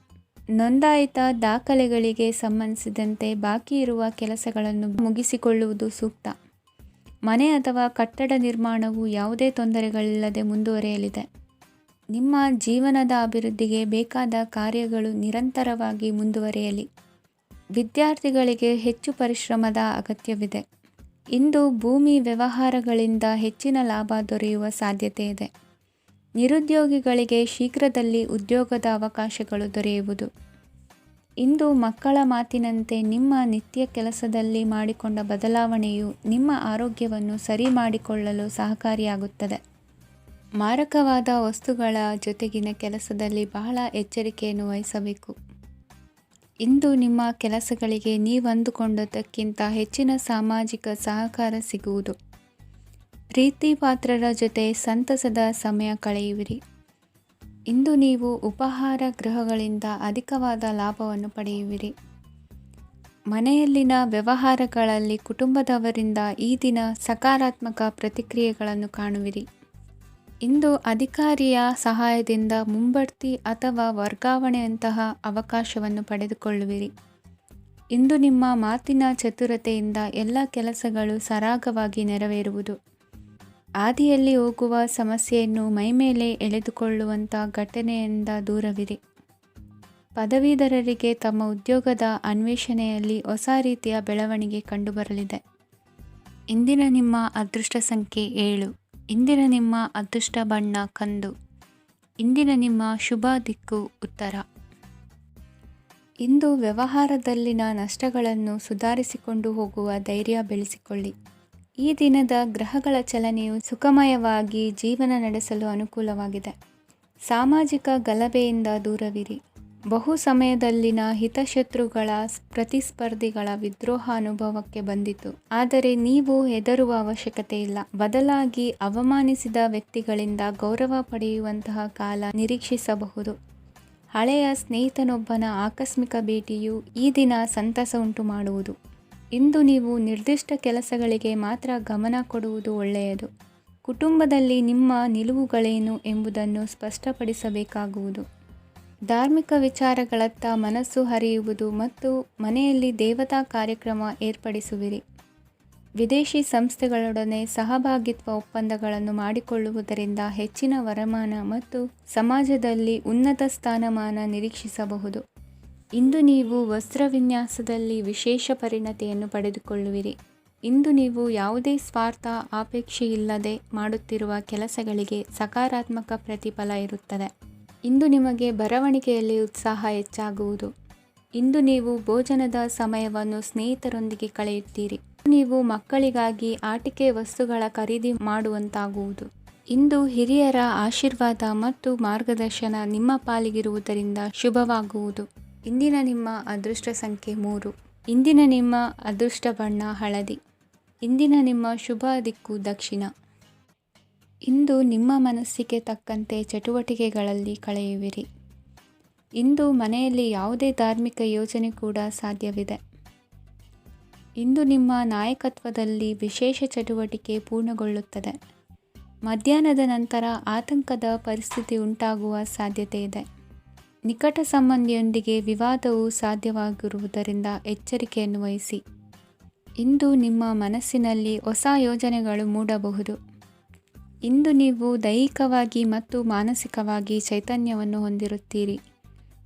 ನೋಂದಾಯಿತ ದಾಖಲೆಗಳಿಗೆ ಸಂಬಂಧಿಸಿದಂತೆ ಬಾಕಿ ಇರುವ ಕೆಲಸಗಳನ್ನು ಮುಗಿಸಿಕೊಳ್ಳುವುದು ಸೂಕ್ತ. ಮನೆ ಅಥವಾ ಕಟ್ಟಡ ನಿರ್ಮಾಣವು ಯಾವುದೇ ತೊಂದರೆಗಳಿಲ್ಲದೆ ಮುಂದುವರಿಯಲಿದೆ. ನಿಮ್ಮ ಜೀವನದ ಅಭಿವೃದ್ಧಿಗೆ ಬೇಕಾದ ಕಾರ್ಯಗಳು ನಿರಂತರವಾಗಿ ಮುಂದುವರಿಯಲಿ. ವಿದ್ಯಾರ್ಥಿಗಳಿಗೆ ಹೆಚ್ಚು ಪರಿಶ್ರಮದ ಅಗತ್ಯವಿದೆ. ಇಂದು ಭೂಮಿ ವ್ಯವಹಾರಗಳಿಂದ ಹೆಚ್ಚಿನ ಲಾಭ ದೊರೆಯುವ ಸಾಧ್ಯತೆ ಇದೆ. ನಿರುದ್ಯೋಗಿಗಳಿಗೆ ಶೀಘ್ರದಲ್ಲಿ ಉದ್ಯೋಗದ ಅವಕಾಶಗಳು ದೊರೆಯುವುದು. ಇಂದು ಮಕ್ಕಳ ಮಾತಿನಂತೆ ನಿಮ್ಮ ನಿತ್ಯ ಕೆಲಸದಲ್ಲಿ ಮಾಡಿಕೊಂಡ ಬದಲಾವಣೆಯು ನಿಮ್ಮ ಆರೋಗ್ಯವನ್ನು ಸರಿ ಮಾಡಿಕೊಳ್ಳಲು ಸಹಕಾರಿಯಾಗುತ್ತದೆ. ಮಾರಕವಾದ ವಸ್ತುಗಳ ಜೊತೆಗಿನ ಕೆಲಸದಲ್ಲಿ ಬಹಳ ಎಚ್ಚರಿಕೆಯನ್ನು ವಹಿಸಬೇಕು. ಇಂದು ನಿಮ್ಮ ಕೆಲಸಗಳಿಗೆ ನೀವಂದುಕೊಂಡದ್ದಕ್ಕಿಂತ ಹೆಚ್ಚಿನ ಸಾಮಾಜಿಕ ಸಹಕಾರ ಸಿಗುವುದು. ಪ್ರೀತಿ ಪಾತ್ರರ ಜೊತೆ ಸಂತಸದ ಸಮಯ ಕಳೆಯುವಿರಿ. ಇಂದು ನೀವು ಉಪಹಾರ ಗೃಹಗಳಿಂದ ಅಧಿಕವಾದ ಲಾಭವನ್ನು ಪಡೆಯುವಿರಿ. ಮನೆಯಲ್ಲಿನ ವ್ಯವಹಾರಗಳಲ್ಲಿ ಕುಟುಂಬದವರಿಂದ ಈ ದಿನ ಸಕಾರಾತ್ಮಕ ಪ್ರತಿಕ್ರಿಯೆಗಳನ್ನು ಕಾಣುವಿರಿ. ಇಂದು ಅಧಿಕಾರಿಯ ಸಹಾಯದಿಂದ ಮುಂಬಡ್ತಿ ಅಥವಾ ವರ್ಗಾವಣೆಯಂತಹ ಅವಕಾಶವನ್ನು ಪಡೆದುಕೊಳ್ಳುವಿರಿ. ಇಂದು ನಿಮ್ಮ ಮಾತಿನ ಚತುರತೆಯಿಂದ ಎಲ್ಲ ಕೆಲಸಗಳು ಸರಾಗವಾಗಿ ನೆರವೇರುವುದು. ಹಾದಿಯಲ್ಲಿ ಹೋಗುವ ಸಮಸ್ಯೆಯನ್ನು ಮೈಮೇಲೆ ಎಳೆದುಕೊಳ್ಳುವಂಥ ಘಟನೆಯಿಂದ ದೂರವಿರಿ. ಪದವೀಧರರಿಗೆ ತಮ್ಮ ಉದ್ಯೋಗದ ಅನ್ವೇಷಣೆಯಲ್ಲಿ ಹೊಸ ರೀತಿಯ ಬೆಳವಣಿಗೆ ಕಂಡುಬರಲಿದೆ. ಇಂದಿನ ನಿಮ್ಮ ಅದೃಷ್ಟ ಸಂಖ್ಯೆ 7. ಇಂದಿನ ನಿಮ್ಮ ಅದೃಷ್ಟ ಬಣ್ಣ ಕಂದು. ಇಂದಿನ ನಿಮ್ಮ ಶುಭ ದಿಕ್ಕು ಉತ್ತರ. ಇಂದು ವ್ಯವಹಾರದಲ್ಲಿನ ನಷ್ಟಗಳನ್ನು ಸುಧಾರಿಸಿಕೊಂಡು ಹೋಗುವ ಧೈರ್ಯ ಬೆಳೆಸಿಕೊಳ್ಳಿ. ಈ ದಿನದ ಗ್ರಹಗಳ ಚಲನೆಯು ಸುಖಮಯವಾಗಿ ಜೀವನ ನಡೆಸಲು ಅನುಕೂಲವಾಗಿದೆ. ಸಾಮಾಜಿಕ ಗಲಭೆಯಿಂದ ದೂರವಿರಿ. ಬಹು ಸಮಯದಲ್ಲಿನ ಹಿತಶತ್ರುಗಳ ಪ್ರತಿಸ್ಪರ್ಧಿಗಳ ವಿದ್ರೋಹ ಅನುಭವಕ್ಕೆ ಬಂದಿತು. ಆದರೆ ನೀವು ಹೆದರುವ ಅವಶ್ಯಕತೆ ಇಲ್ಲ. ಬದಲಾಗಿ ಅವಮಾನಿಸಿದ ವ್ಯಕ್ತಿಗಳಿಂದ ಗೌರವ ಪಡೆಯುವಂತಹ ಕಾಲ ನಿರೀಕ್ಷಿಸಬಹುದು. ಹಳೆಯ ಸ್ನೇಹಿತನೊಬ್ಬನ ಆಕಸ್ಮಿಕ ಭೇಟಿಯು ಈ ದಿನ ಸಂತಸ ಉಂಟು ಮಾಡುವುದು. ಇಂದು ನೀವು ನಿರ್ದಿಷ್ಟ ಕೆಲಸಗಳಿಗೆ ಮಾತ್ರ ಗಮನ ಕೊಡುವುದು ಒಳ್ಳೆಯದು. ಕುಟುಂಬದಲ್ಲಿ ನಿಮ್ಮ ನಿಲುವುಗಳೇನು ಎಂಬುದನ್ನು ಸ್ಪಷ್ಟಪಡಿಸಬೇಕಾಗುವುದು. ಧಾರ್ಮಿಕ ವಿಚಾರಗಳತ್ತ ಮನಸ್ಸು ಹರಿಯುವುದು ಮತ್ತು ಮನೆಯಲ್ಲಿ ದೇವತಾ ಕಾರ್ಯಕ್ರಮ ಏರ್ಪಡಿಸುವಿರಿ. ವಿದೇಶಿ ಸಂಸ್ಥೆಗಳೊಡನೆ ಸಹಭಾಗಿತ್ವ ಒಪ್ಪಂದಗಳನ್ನು ಮಾಡಿಕೊಳ್ಳುವುದರಿಂದ ಹೆಚ್ಚಿನ ವರಮಾನ ಮತ್ತು ಸಮಾಜದಲ್ಲಿ ಉನ್ನತ ಸ್ಥಾನಮಾನ ನಿರೀಕ್ಷಿಸಬಹುದು. ಇಂದು ನೀವು ವಸ್ತ್ರವಿನ್ಯಾಸದಲ್ಲಿ ವಿಶೇಷ ಪರಿಣತಿಯನ್ನು ಪಡೆದುಕೊಳ್ಳುವಿರಿ. ಇಂದು ನೀವು ಯಾವುದೇ ಸ್ವಾರ್ಥ ಅಪೇಕ್ಷೆಯಿಲ್ಲದೆ ಮಾಡುತ್ತಿರುವ ಕೆಲಸಗಳಿಗೆ ಸಕಾರಾತ್ಮಕ ಪ್ರತಿಫಲ ಇರುತ್ತದೆ. ಇಂದು ನಿಮಗೆ ಬರವಣಿಗೆಯಲ್ಲಿ ಉತ್ಸಾಹ ಹೆಚ್ಚಾಗುವುದು. ಇಂದು ನೀವು ಭೋಜನದ ಸಮಯವನ್ನು ಸ್ನೇಹಿತರೊಂದಿಗೆ ಕಳೆಯುತ್ತೀರಿ. ನೀವು ಮಕ್ಕಳಿಗಾಗಿ ಆಟಿಕೆ ವಸ್ತುಗಳ ಖರೀದಿ ಮಾಡುವಂತಾಗುವುದು. ಇಂದು ಹಿರಿಯರ ಆಶೀರ್ವಾದ ಮತ್ತು ಮಾರ್ಗದರ್ಶನ ನಿಮ್ಮ ಪಾಲಿಗಿರುವುದರಿಂದ ಶುಭವಾಗುವುದು. ಇಂದಿನ ನಿಮ್ಮ ಅದೃಷ್ಟ ಸಂಖ್ಯೆ 3. ಇಂದಿನ ನಿಮ್ಮ ಅದೃಷ್ಟ ಬಣ್ಣ ಹಳದಿ. ಇಂದಿನ ನಿಮ್ಮ ಶುಭ ದಿಕ್ಕು ದಕ್ಷಿಣ. ಇಂದು ನಿಮ್ಮ ಮನಸ್ಸಿಗೆ ತಕ್ಕಂತೆ ಚಟುವಟಿಕೆಗಳಲ್ಲಿ ಕಳೆಯುವಿರಿ. ಇಂದು ಮನೆಯಲ್ಲಿ ಯಾವುದೇ ಧಾರ್ಮಿಕ ಯೋಜನೆ ಕೂಡ ಸಾಧ್ಯವಿದೆ. ಇಂದು ನಿಮ್ಮ ನಾಯಕತ್ವದಲ್ಲಿ ವಿಶೇಷ ಚಟುವಟಿಕೆ ಪೂರ್ಣಗೊಳ್ಳುತ್ತದೆ. ಮಧ್ಯಾಹ್ನದ ನಂತರ ಆತಂಕದ ಪರಿಸ್ಥಿತಿ ಉಂಟಾಗುವ ಸಾಧ್ಯತೆ ಇದೆ. ನಿಕಟ ಸಂಬಂಧಿಯೊಂದಿಗೆ ವಿವಾದವು ಸಾಧ್ಯವಾಗಿರುವುದರಿಂದ ಎಚ್ಚರಿಕೆಯನ್ನು ವಹಿಸಿ. ಇಂದು ನಿಮ್ಮ ಮನಸ್ಸಿನಲ್ಲಿ ಹೊಸ ಯೋಜನೆಗಳು ಮೂಡಬಹುದು. ಇಂದು ನೀವು ದೈಹಿಕವಾಗಿ ಮತ್ತು ಮಾನಸಿಕವಾಗಿ ಚೈತನ್ಯವನ್ನು ಹೊಂದಿರುತ್ತೀರಿ.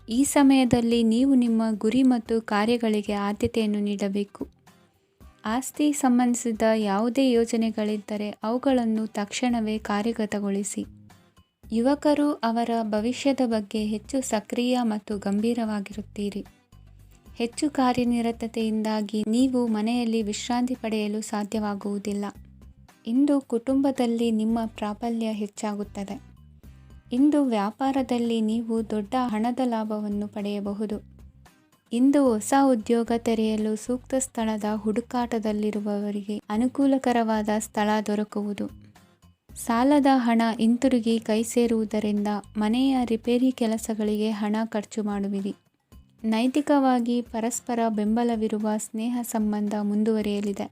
ಈ ಸಮಯದಲ್ಲಿ ನೀವು ನಿಮ್ಮ ಗುರಿ ಮತ್ತು ಕಾರ್ಯಗಳಿಗೆ ಆದ್ಯತೆಯನ್ನು ನೀಡಬೇಕು. ಆಸ್ತಿ ಸಂಬಂಧಿಸಿದ ಯಾವುದೇ ಯೋಜನೆಗಳಿದ್ದರೆ ಅವುಗಳನ್ನು ತಕ್ಷಣವೇ ಕಾರ್ಯಗತಗೊಳಿಸಿ. ಯುವಕರು ಅವರ ಭವಿಷ್ಯದ ಬಗ್ಗೆ ಹೆಚ್ಚು ಸಕ್ರಿಯ ಮತ್ತು ಗಂಭೀರವಾಗಿರುತ್ತೀರಿ. ಹೆಚ್ಚು ಕಾರ್ಯನಿರತತೆಯಿಂದಾಗಿ ನೀವು ಮನೆಯಲ್ಲಿ ವಿಶ್ರಾಂತಿ ಪಡೆಯಲು ಸಾಧ್ಯವಾಗುವುದಿಲ್ಲ. ಇಂದು ಕುಟುಂಬದಲ್ಲಿ ನಿಮ್ಮ ಪ್ರಾಬಲ್ಯ ಹೆಚ್ಚಾಗುತ್ತದೆ. ಇಂದು ವ್ಯಾಪಾರದಲ್ಲಿ ನೀವು ದೊಡ್ಡ ಹಣದ ಲಾಭವನ್ನು ಪಡೆಯಬಹುದು. ಇಂದು ಹೊಸ ಉದ್ಯೋಗ ತೆರೆಯಲು ಸೂಕ್ತ ಸ್ಥಳದ ಹುಡುಕಾಟದಲ್ಲಿರುವವರಿಗೆ ಅನುಕೂಲಕರವಾದ ಸ್ಥಳ ದೊರಕುವುದು. ಸಾಲದ ಹಣ ಹಿಂತಿರುಗಿ ಕೈ ಸೇರುವುದರಿಂದ ಮನೆಯ ರಿಪೇರಿ ಕೆಲಸಗಳಿಗೆ ಹಣ ಖರ್ಚು ಮಾಡುವಿರಿ. ನೈತಿಕವಾಗಿ ಪರಸ್ಪರ ಬೆಂಬಲವಿರುವ ಸ್ನೇಹ ಸಂಬಂಧ ಮುಂದುವರಿಯಲಿದೆ.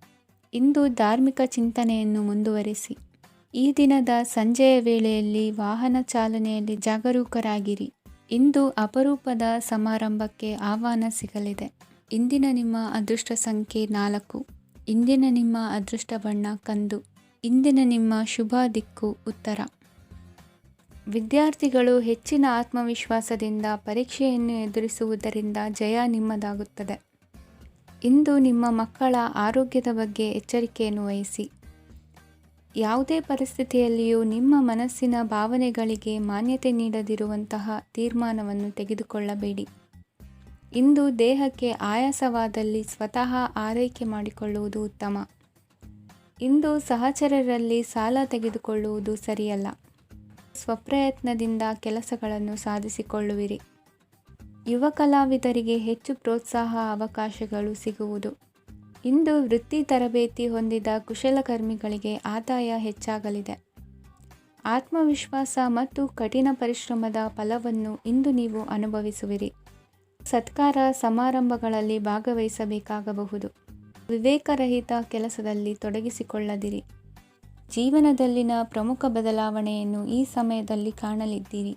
ಇಂದು ಧಾರ್ಮಿಕ ಚಿಂತನೆಯನ್ನು ಮುಂದುವರಿಸಿ. ಈ ದಿನದ ಸಂಜೆಯ ವೇಳೆಯಲ್ಲಿ ವಾಹನ ಚಾಲನೆಯಲ್ಲಿ ಜಾಗರೂಕರಾಗಿರಿ. ಇಂದು ಅಪರೂಪದ ಸಮಾರಂಭಕ್ಕೆ ಆಹ್ವಾನ ಸಿಗಲಿದೆ. ಇಂದಿನ ನಿಮ್ಮ ಅದೃಷ್ಟ ಸಂಖ್ಯೆ 4. ಇಂದಿನ ನಿಮ್ಮ ಅದೃಷ್ಟ ಬಣ್ಣ ಕಂದು. ಇಂದಿನ ನಿಮ್ಮ ಶುಭ ದಿಕ್ಕು ಉತ್ತರ. ವಿದ್ಯಾರ್ಥಿಗಳು ಹೆಚ್ಚಿನ ಆತ್ಮವಿಶ್ವಾಸದಿಂದ ಪರೀಕ್ಷೆಯನ್ನು ಎದುರಿಸುವುದರಿಂದ ಜಯ ನಿಮ್ಮದಾಗುತ್ತದೆ. ಇಂದು ನಿಮ್ಮ ಮಕ್ಕಳ ಆರೋಗ್ಯದ ಬಗ್ಗೆ ಎಚ್ಚರಿಕೆಯನ್ನು ವಹಿಸಿ. ಯಾವುದೇ ಪರಿಸ್ಥಿತಿಯಲ್ಲಿಯೂ ನಿಮ್ಮ ಮನಸ್ಸಿನ ಭಾವನೆಗಳಿಗೆ ಮಾನ್ಯತೆ ನೀಡದಿರುವಂತಹ ತೀರ್ಮಾನವನ್ನು ತೆಗೆದುಕೊಳ್ಳಬೇಡಿ. ಇಂದು ದೇಹಕ್ಕೆ ಆಯಾಸವಾದಲ್ಲಿ ಸ್ವತಃ ಆರೈಕೆ ಮಾಡಿಕೊಳ್ಳುವುದು ಉತ್ತಮ. ಇಂದು ಸಹಚರರಲ್ಲಿ ಸಾಲ ತೆಗೆದುಕೊಳ್ಳುವುದು ಸರಿಯಲ್ಲ. ಸ್ವಪ್ರಯತ್ನದಿಂದ ಕೆಲಸಗಳನ್ನು ಸಾಧಿಸಿಕೊಳ್ಳುವಿರಿ. ಯುವ ಕಲಾವಿದರಿಗೆ ಹೆಚ್ಚು ಪ್ರೋತ್ಸಾಹ ಅವಕಾಶಗಳು ಸಿಗುವುದು. ಇಂದು ವೃತ್ತಿ ತರಬೇತಿ ಹೊಂದಿದ ಕುಶಲಕರ್ಮಿಗಳಿಗೆ ಆದಾಯ ಹೆಚ್ಚಾಗಲಿದೆ. ಆತ್ಮವಿಶ್ವಾಸ ಮತ್ತು ಕಠಿಣ ಪರಿಶ್ರಮದ ಫಲವನ್ನು ಇಂದು ನೀವು ಅನುಭವಿಸುವಿರಿ. ಸತ್ಕಾರ ಸಮಾರಂಭಗಳಲ್ಲಿ ಭಾಗವಹಿಸಬೇಕಾಗಬಹುದು. ವಿವೇಕರಹಿತ ಕೆಲಸದಲ್ಲಿ ತೊಡಗಿಸಿಕೊಳ್ಳದಿರಿ. ಜೀವನದಲ್ಲಿನ ಪ್ರಮುಖ ಬದಲಾವಣೆಯನ್ನು ಈ ಸಮಯದಲ್ಲಿ ಕಾಣಲಿದ್ದೀರಿ.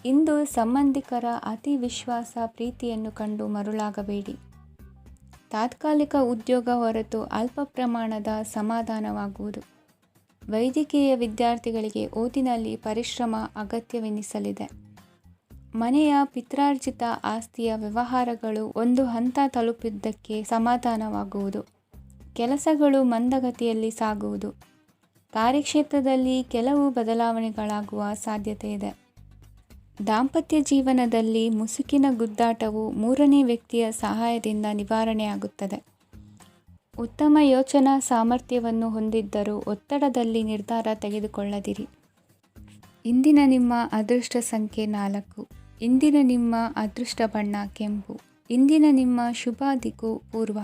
ಇಂದು ಸಂಬಂಧಿಕರ ಅತಿ ವಿಶ್ವಾಸ ಪ್ರೀತಿಯನ್ನು ಕಂಡು ಮರುಳಾಗಬೇಡಿ. ತಾತ್ಕಾಲಿಕ ಉದ್ಯೋಗ ಹೊರತು ಅಲ್ಪ ಪ್ರಮಾಣದ ಸಮಾಧಾನವಾಗುವುದು. ವೈದ್ಯಕೀಯ ವಿದ್ಯಾರ್ಥಿಗಳಿಗೆ ಓದಿನಲ್ಲಿ ಪರಿಶ್ರಮ ಅಗತ್ಯವೆನಿಸಲಿದೆ. ಮನೆಯ ಪಿತ್ರಾರ್ಜಿತ ಆಸ್ತಿಯ ವ್ಯವಹಾರಗಳು ಒಂದು ಹಂತ ತಲುಪಿದ್ದಕ್ಕೆ ಸಮಾಧಾನವಾಗುವುದು. ಕೆಲಸಗಳು ಮಂದಗತಿಯಲ್ಲಿ ಸಾಗುವುದು. ಕಾರ್ಯಕ್ಷೇತ್ರದಲ್ಲಿ ಕೆಲವು ಬದಲಾವಣೆಗಳಾಗುವ ಸಾಧ್ಯತೆ ಇದೆ. ದಾಂಪತ್ಯ ಜೀವನದಲ್ಲಿ ಮುಸುಕಿನ ಗುದ್ದಾಟವು ಮೂರನೇ ವ್ಯಕ್ತಿಯ ಸಹಾಯದಿಂದ ನಿವಾರಣೆಯಾಗುತ್ತದೆ. ಉತ್ತಮ ಯೋಚನಾ ಸಾಮರ್ಥ್ಯವನ್ನು ಹೊಂದಿದ್ದರೂ ಒತ್ತಡದಲ್ಲಿ ನಿರ್ಧಾರ ತೆಗೆದುಕೊಳ್ಳದಿರಿ. ಇಂದಿನ ನಿಮ್ಮ ಅದೃಷ್ಟ ಸಂಖ್ಯೆ 4. ಇಂದಿನ ನಿಮ್ಮ ಅದೃಷ್ಟ ಬಣ್ಣ ಕೆಂಪು. ಇಂದಿನ ನಿಮ್ಮ ಶುಭ ದಿಕ್ಕು ಪೂರ್ವ.